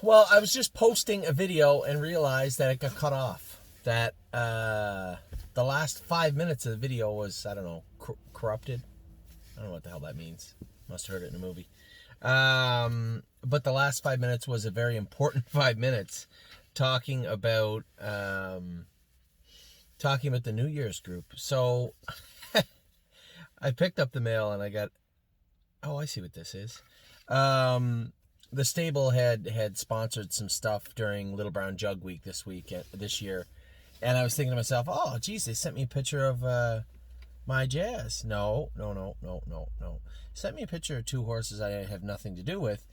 Well, I was just posting a video and realized that it got cut off. That the last 5 minutes of the video was, I don't know, corrupted. I don't know what the hell that means. Must have heard it in a movie. But the last 5 minutes was a very important 5 minutes talking about the New Year's group. So I picked up the mail and I got, oh, I see what this is. The stable had sponsored some stuff during Little Brown Jug Week this year. And I was thinking to myself, oh, geez, they sent me a picture of my Jazz. No. Sent me a picture of two horses I have nothing to do with.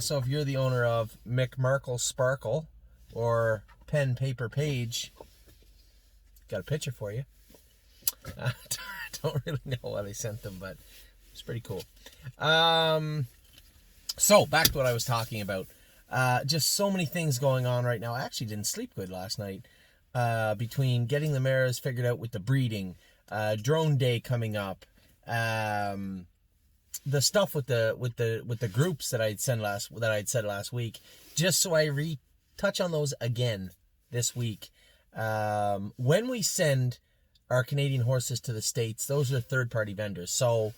So if you're the owner of McMarkle Sparkle or Pen Paper Page, got a picture for you. I don't really know why they sent them, but it's pretty cool. So back to what I was talking about. Just so many things going on right now. I actually didn't sleep good last night. Between getting the mares figured out with the breeding, drone day coming up, the stuff with the groups that I'd said last week, just so I touch on those again this week. When we send our Canadian horses to the States, those are third-party vendors. So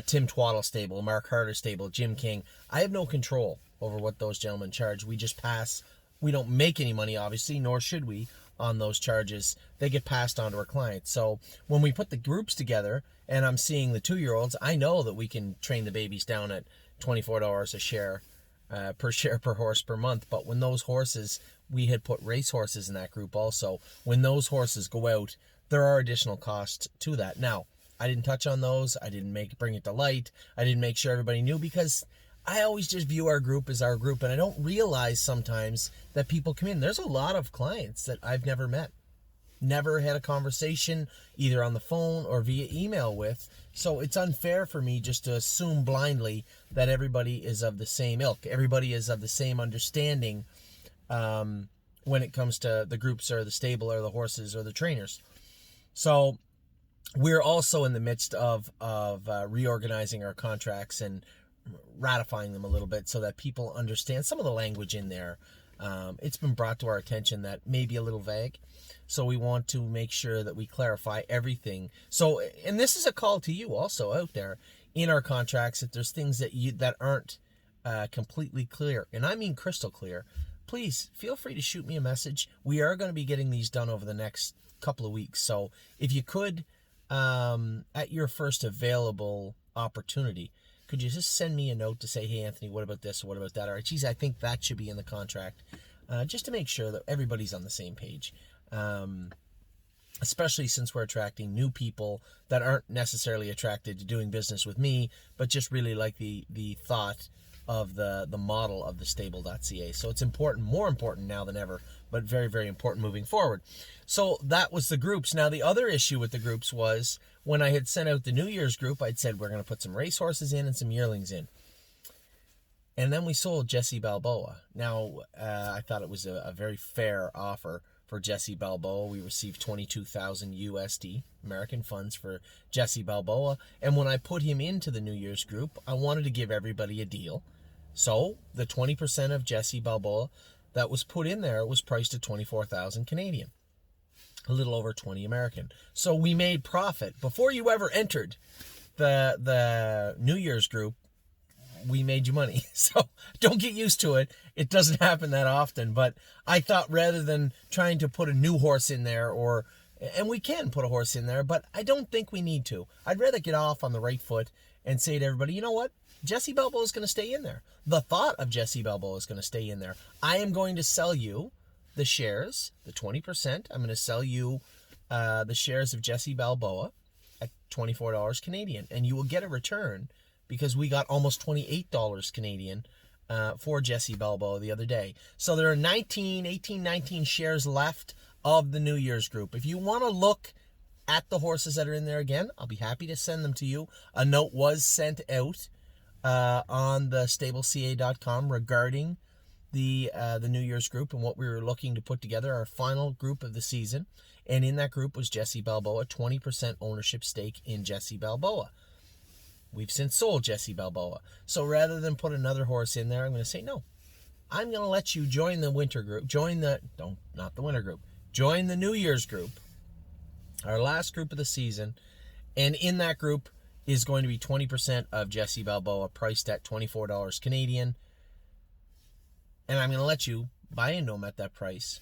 Tim Twaddle Stable, Mark Harder Stable, Jim King. I have no control over what those gentlemen charge. We just pass. We don't make any money, obviously, nor should we, on those charges. They get passed on to our clients. So when we put the groups together and I'm seeing the 2-year-olds, I know that we can train the babies down at $24 a share, per horse per month. But when those horses, we had put race horses in that group also. When those horses go out, there are additional costs to that. Now, I didn't touch on those. I didn't bring it to light. I didn't make sure everybody knew, because I always just view our group as our group, and I don't realize sometimes that people come in. There's a lot of clients that I've never met, never had a conversation either on the phone or via email with. So it's unfair for me just to assume blindly that everybody is of the same ilk. Everybody is of the same understanding when it comes to the groups or the stable or the horses or the trainers. So we're also in the midst of reorganizing our contracts and ratifying them a little bit so that people understand some of the language in there. It's been brought to our attention that may be a little vague, so we want to make sure that we clarify everything. So, and this is a call to you also out there in our contracts, if there's things that aren't completely clear, and I mean crystal clear, please feel free to shoot me a message. We are going to be getting these done over the next couple of weeks, so if you could, at your first available opportunity, could you just send me a note to say, hey, Anthony, what about this or what about that? All right, geez, I think that should be in the contract, just to make sure that everybody's on the same page, especially since we're attracting new people that aren't necessarily attracted to doing business with me, but just really like the thought of the model of the stable.ca. So it's important, more important now than ever, but very, very important moving forward. So that was the groups. Now, the other issue with the groups was when I had sent out the New Year's group, I'd said we're going to put some racehorses in and some yearlings in. And then we sold Jesse Balboa. Now, I thought it was a very fair offer for Jesse Balboa. We received $22,000 USD, American funds, for Jesse Balboa. And when I put him into the New Year's group, I wanted to give everybody a deal. So the 20% of Jesse Balboa that was put in there was priced at 24,000 Canadian, a little over 20 American. So we made profit before you ever entered the New Year's group. We made you money. So don't get used to it. It doesn't happen that often. But I thought rather than trying to put a new horse in there, and we can put a horse in there, but I don't think we need to. I'd rather get off on the right foot and say to everybody, you know what? Jesse Balboa is going to stay in there. The thought of Jesse Balboa is going to stay in there. I am going to sell you the shares, the 20%. I'm going to sell you the shares of Jesse Balboa at $24 Canadian, and you will get a return, because we got almost $28 Canadian for Jesse Balboa the other day. So there are 19 shares left of the New Year's group. If you want to look at the horses that are in there again, I'll be happy to send them to you. A note was sent out on the StableCA.com regarding the New Year's group and what we were looking to put together, our final group of the season. And in that group was Jesse Balboa, 20% ownership stake in Jesse Balboa. We've since sold Jesse Balboa. So rather than put another horse in there, I'm going to say no. I'm going to let you join the winter group. Not the winter group. Join the New Year's group, our last group of the season. And in that group is going to be 20% of Jesse Balboa, priced at $24 Canadian. And I'm going to let you buy into them at that price.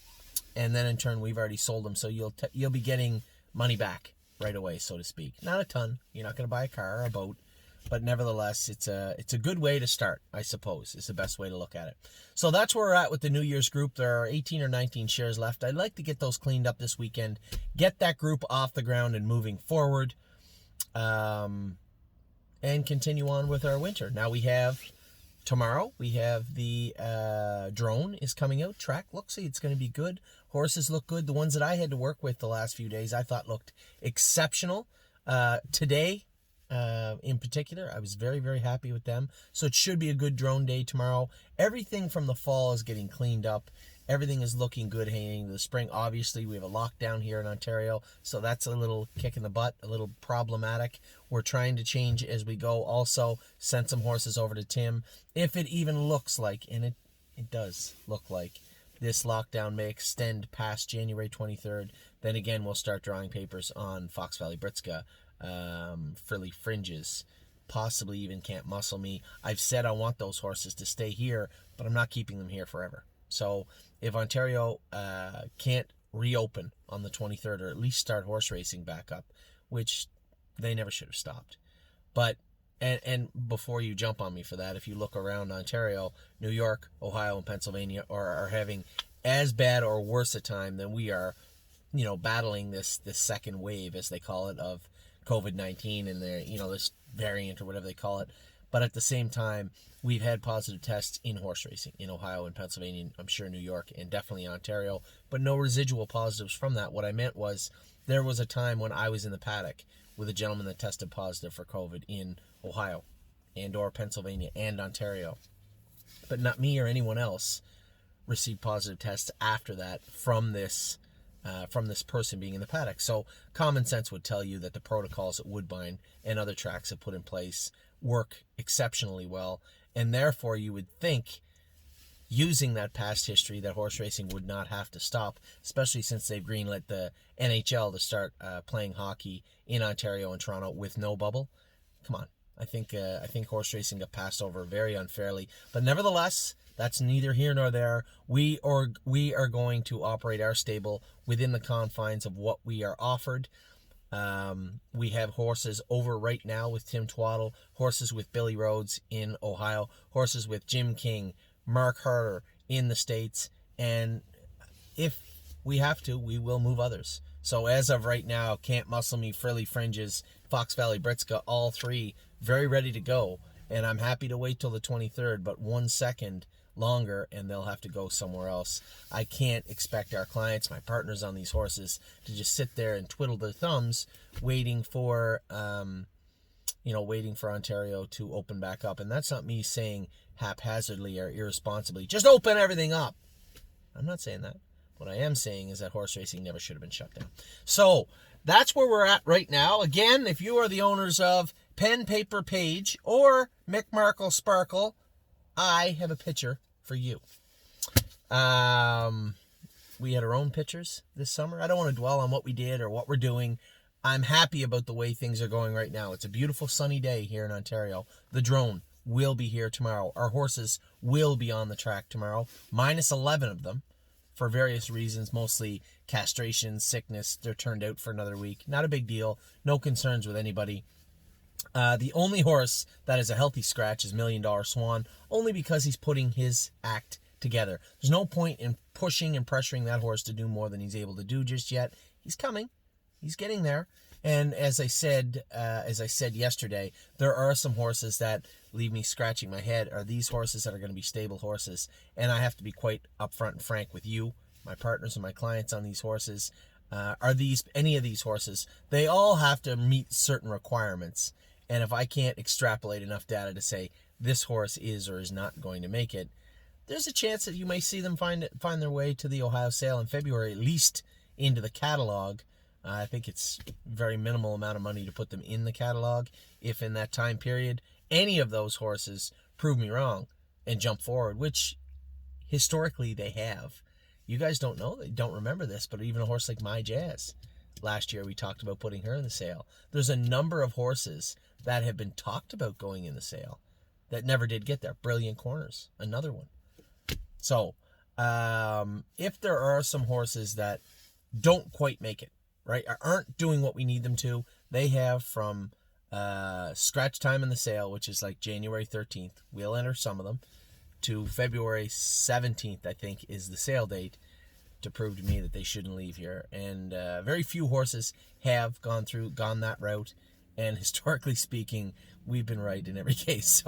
And then in turn, we've already sold them. So you'll be getting money back right away, so to speak. Not a ton. You're not going to buy a car or a boat. But nevertheless, it's a good way to start, I suppose, is the best way to look at it. So that's where we're at with the New Year's group. There are 18 or 19 shares left. I'd like to get those cleaned up this weekend, get that group off the ground and moving forward, and continue on with our winter. Now tomorrow we have the drone is coming out. Track looks, it's going to be good. Horses look good. The ones that I had to work with the last few days I thought looked exceptional. Today, in particular, I was very, very happy with them. So it should be a good drone day tomorrow. Everything from the fall is getting cleaned up. Everything is looking good heading into the spring. Obviously, we have a lockdown here in Ontario, so that's a little kick in the butt, a little problematic. We're trying to change as we go. Also, send some horses over to Tim. If it even looks like, and it does look like, this lockdown may extend past January 23rd, then again, we'll start drawing papers on Fox Valley Britska, Frilly Fringes, possibly even Can't Muscle Me. I've said I want those horses to stay here, but I'm not keeping them here forever. So if Ontario can't reopen on the 23rd, or at least start horse racing back up, which they never should have stopped. But and before you jump on me for that, if you look around Ontario, New York, Ohio, and Pennsylvania are having as bad or worse a time than we are, battling this second wave, as they call it, of COVID-19 and this variant or whatever they call it. But at the same time, we've had positive tests in horse racing in Ohio and Pennsylvania, and I'm sure New York, and definitely Ontario, but no residual positives from that. What I meant was there was a time when I was in the paddock with a gentleman that tested positive for COVID in Ohio and or Pennsylvania and Ontario, but not me or anyone else received positive tests after that from this person being in the paddock. So common sense would tell you that the protocols that Woodbine and other tracks have put in place work exceptionally well, and therefore you would think, using that past history, that horse racing would not have to stop, especially since they've greenlit the NHL to start playing hockey in Ontario and Toronto with no bubble. Come on. I think horse racing got passed over very unfairly, but nevertheless, that's neither here nor there. We are going to operate our stable within the confines of what we are offered. We have horses over right now with Tim Twaddle, horses with Billy Rhodes in Ohio, horses with Jim King, Mark Harder in the States, and if we have to, we will move others. So as of right now, Can't Muscle Me, Frilly Fringes, Fox Valley Britska, all three very ready to go. And I'm happy to wait till the 23rd, but 1 second longer and they'll have to go somewhere else. I can't expect our clients, my partners on these horses, to just sit there and twiddle their thumbs waiting for Ontario to open back up. And that's not me saying haphazardly or irresponsibly, just open everything up. I'm not saying that. What I am saying is that horse racing never should have been shut down. So that's where we're at right now. Again, if you are the owners of Pen Paper Page or Mick Markle Sparkle, I have a picture for you. We had our own pictures this summer. I don't want to dwell on what we did or what we're doing. I'm happy about the way things are going right now. It's a beautiful sunny day here in Ontario. The drone will be here tomorrow. Our horses will be on the track tomorrow, minus 11 of them for various reasons, mostly castration, sickness. They're turned out for another week. Not a big deal. No concerns with anybody. The only horse that is a healthy scratch is $1 Million Swan, only because he's putting his act together. There's no point in pushing and pressuring that horse to do more than he's able to do just yet. He's coming. He's getting there. And as I said yesterday, there are some horses that leave me scratching my head. Are these horses that are going to be stable horses? And I have to be quite upfront and frank with you, my partners and my clients on these horses. Are these any of these horses? They all have to meet certain requirements. And if I can't extrapolate enough data to say this horse is or is not going to make it, there's a chance that you may see them find their way to the Ohio sale in February, at least into the catalog. I think it's very minimal amount of money to put them in the catalog. If in that time period any of those horses prove me wrong and jump forward, which historically they have. You guys don't know, don't remember this, but even a horse like My Jazz, last year we talked about putting her in the sale. There's a number of horses that have been talked about going in the sale that never did get there. Brilliant Corners, another one. So, if there are some horses that don't quite make it, right, aren't doing what we need them to, they have from scratch time in the sale, which is like January 13th, we'll enter some of them, to February 17th, I think, is the sale date, to prove to me that they shouldn't leave here. And very few horses have gone that route. And historically speaking, we've been right in every case.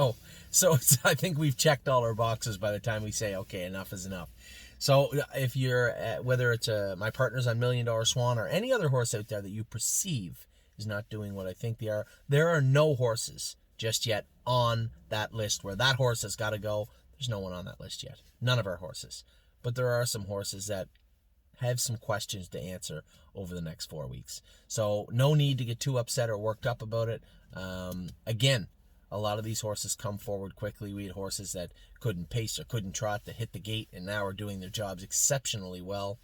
So I think we've checked all our boxes by the time we say, okay, enough is enough. So if you're, whether it's my partners on $1 Million Swan or any other horse out there that you perceive is not doing what I think they are, there are no horses just yet on that list where that horse has got to go. There's no one on that list yet. None of our horses. But there are some horses that have some questions to answer over the next 4 weeks. So no need to get too upset or worked up about it. Again, a lot of these horses come forward quickly. We had horses that couldn't pace or couldn't trot that hit the gate and now are doing their jobs exceptionally well.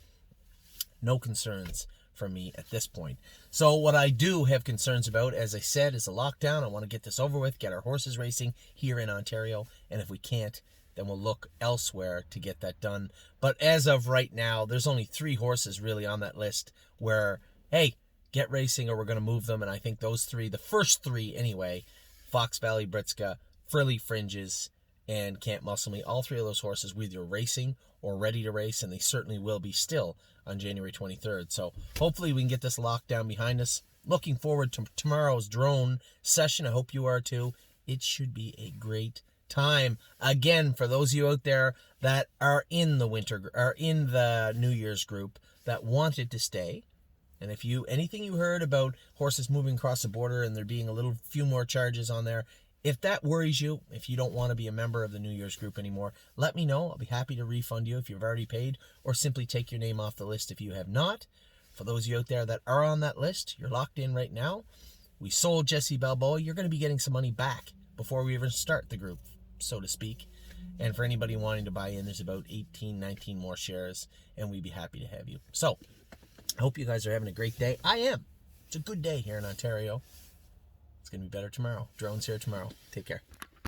No concerns from me at this point. So what I do have concerns about, as I said, is a lockdown. I want to get this over with, get our horses racing here in Ontario, and if we can't, then we'll look elsewhere to get that done. But as of right now, there's only 3 horses really on that list where, hey, get racing or we're going to move them. And I think those 3, the first 3 anyway, Fox Valley Britska, Frilly Fringes, and Can't Muscle Me, all 3 of those horses were either racing or ready to race, and they certainly will be still on January 23rd. So hopefully we can get this lockdown behind us. Looking forward to tomorrow's drone session. I hope you are too. It should be a great time. Again, for those of you out there that are in the New Year's group that wanted to stay, and if anything you heard about horses moving across the border and there being a few more charges on there, if that worries you, if you don't want to be a member of the New Year's group anymore, let me know. I'll be happy to refund you if you've already paid, or simply take your name off the list if you have not. For those of you out there that are on that list, you're locked in right now. We sold Jesse Balboa. You're going to be getting some money back before we even start the group, so to speak. And for anybody wanting to buy in, there's about 18, 19 more shares, and we'd be happy to have you. So, I hope you guys are having a great day. I am. It's a good day here in Ontario. It's going to be better tomorrow. Drone's here tomorrow. Take care.